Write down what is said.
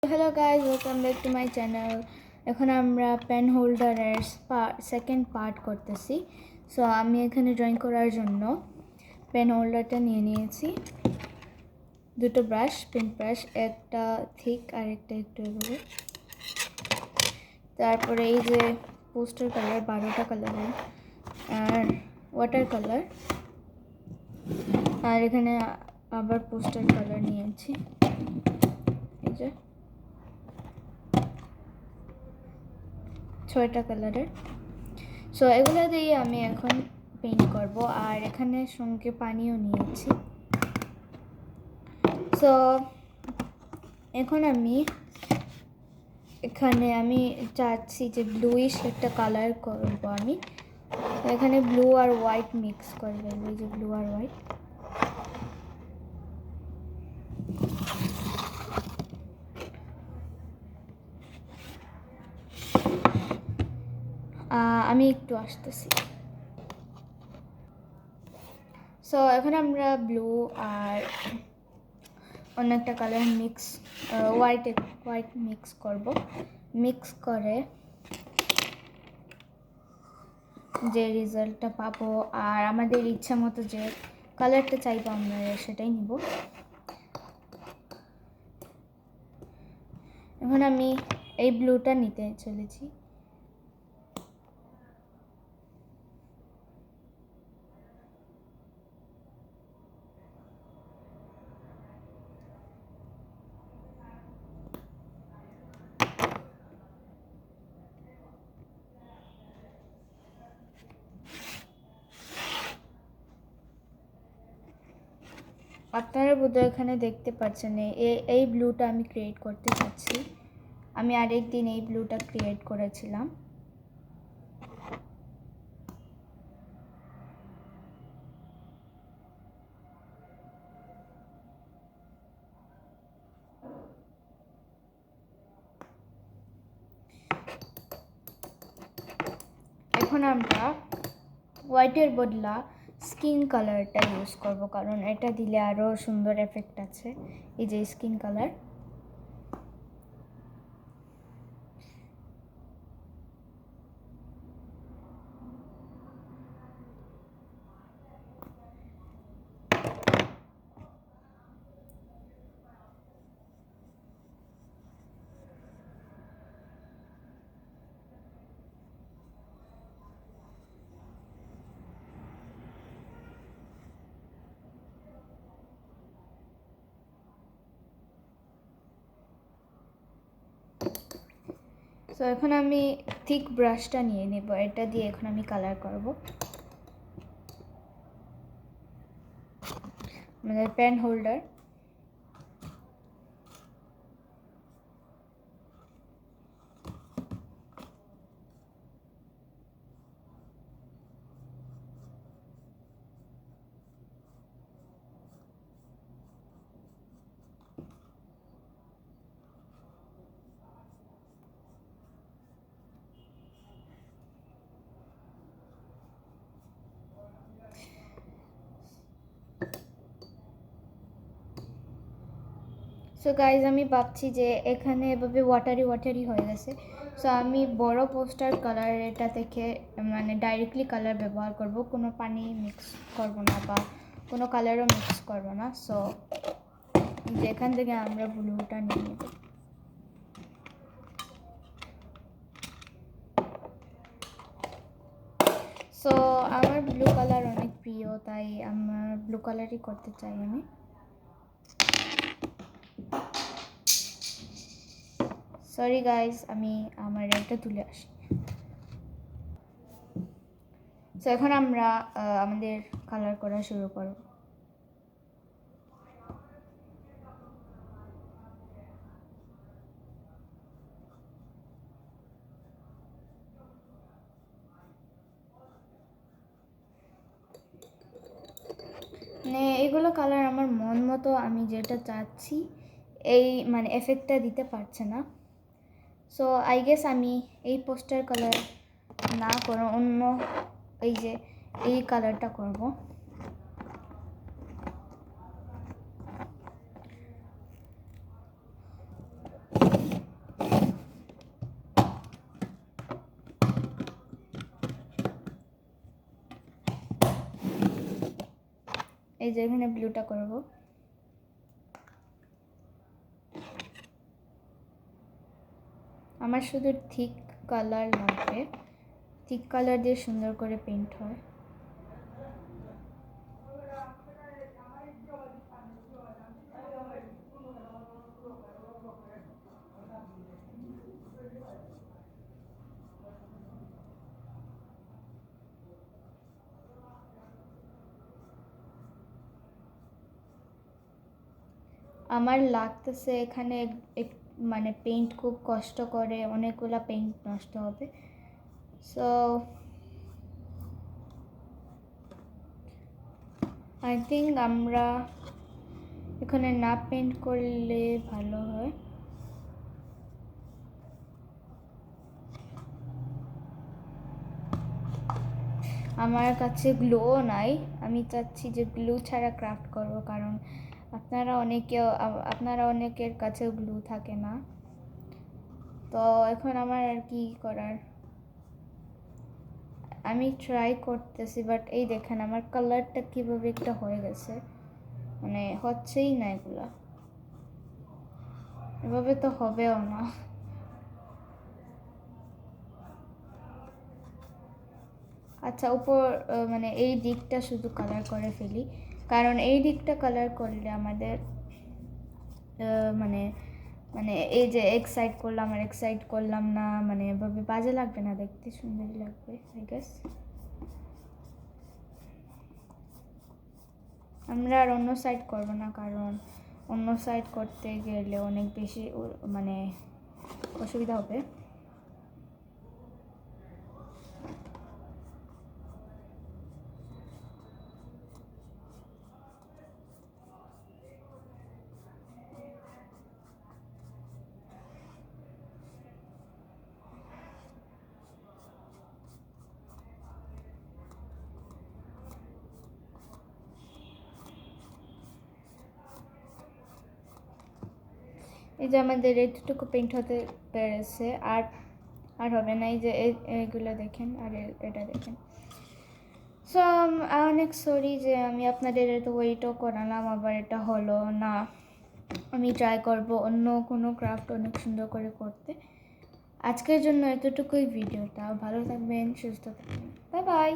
Hello guys, welcome back to my channel. এখন আমরা pen হোল্ডারের সেকেন্ড পার্ট করতেছি। সো আমি এখানে ড্রয়িং করার জন্য পেন হোল্ডারটা নিয়ে নিয়েছি, দুটো ব্রাশ, পেন ব্রাশ, একটা থিক আর একটা একটু এভাবে। তারপরে এই যে পোস্টার কালার 12টা কালারের, আর ওয়াটার কালার, আর এখানে আবার পোস্টার কালার নিয়েছি, এই যে 6টা কালারের। সো এগুলো দিয়ে আমি এখন পেইন্ট করব, আর এখানে সঙ্গে পানিও নিয়েছি। সো এখন এখানে আমি চাচ্ছি যে ব্লুইশ একটা কালার করব। আমি এখানে ব্লু আর হোয়াইট মিক্স করে ফেলবো, এই যে ব্লু আর হোয়াইট। আমি একটু আসতেছি। সো এখন আমরা ব্লু আর অন্য একটা কালার হোয়াইট মিক্স করব। মিক্স করে যে রেজাল্টটা পাবো, আর আমাদের ইচ্ছা মতো যে কালারটা চাইবো আমরা সেটাই নিব। এখন আমি এই ব্লুটা নিতে চলেছি। আপনারা বোধহয় এখানে দেখতে পাচ্ছেন এই ব্লুটা আমি ক্রিয়েট করতে চাচ্ছি। আমি আরেকদিন এই ব্লুটা ক্রিয়েট করেছিলাম। এখন আমরা হোয়াইটের বদলা স্কিন কালারটা ইউজ করব, কারণ এটা দিলে আরও সুন্দর এফেক্ট আছে। এই যে স্কিন কালার, তো এখন আমি থিক ব্রাশটা নিয়ে নেব, এটা দিয়ে এখন আমি কালার করব। আমাদের পেন হোল্ডার, সো গাইজ আমি ভাবছি যে এখানে এভাবে ওয়াটারি হয়ে গেছে। সো আমি বড় পোস্টার কালার এটা থেকে মানে ডাইরেক্টলি কালার ব্যবহার করব, কোনো পানি মিক্স করব না বা কোনো কালারও মিক্স করব না। সো যেখান থেকে আমরা ব্লুটা নিয়ে নেব। সো আমার ব্লু কালার অনেক প্রিয়, তাই আমার ব্লু কালারই করতে চাই আমি। সরি গাইজ, আমি আমার এটা তুলে আসি। সো এখন আমরা আমাদের কালার করা শুরু করব। মানে এগুলো কালার আমার মন মতো আমি যেটা চাচ্ছি এই মানে এফেক্টটা দিতে পারছে না। সো আই গেস আমি এই পোস্টার কালার না করে অন্য এই যে এই কালারটা করব। এই যে এখানে ব্লুটা করব। আমার শুধু থিক কালার লাগবে, থিক কালার দিয়ে সুন্দর করে পেইন্ট হয়। আমার লাগতেছে এখানে মানে পেইন্ট খুব কষ্ট করে, অনেকগুলা পেইন্ট নষ্ট হবে। সো আই থিঙ্ক আমরা এখানে না পেইন্ট করলে ভালো হয়। আমার কাছে গ্লুও নাই, আমি চাচ্ছি যে গ্লু ছাড়া ক্রাফট করব, কারণ আপনারা অনেকের কাছে গ্লু থাকে না। তো এখন আমার আর কি করার, আমি ট্রাই করতেছি, বাট এই দেখেন আমার কালারটা কীভাবে একটা হয়ে গেছে, মানে হচ্ছেই না এগুলা, এভাবে তো হবেও না। আচ্ছা, উপর মানে এই দিকটা শুধু কালার করে ফেলি, কারণ এই দিকটা কালার করলে আমাদের মানে মানে এই যে এক সাইড করলাম আর এক সাইড করলাম না, মানে এভাবে বাজে লাগবে না, দেখতে সুন্দরই লাগবে আই গেস। আমরা আর অন্য সাইড করব না, কারণ অন্য সাইড করতে গেলে অনেক বেশি মানে অসুবিধা হবে। এই যে আমাদের এতটুকু পেইন্ট হতে পেরেছে, আর আর হবে না। এই যে এইগুলো দেখেন, আর এটা দেখেন। সো অনেক সরি যে আমি আপনাদের এত ওয়েটও করালাম, আবার এটা হলো না। আমি ট্রাই করব অন্য কোনো ক্রাফট অনেক সুন্দর করে করতে। আজকের জন্য এতটুকুই ভিডিওটা। ভালো থাকবেন, সুস্থ থাকবেন, বাই বাই।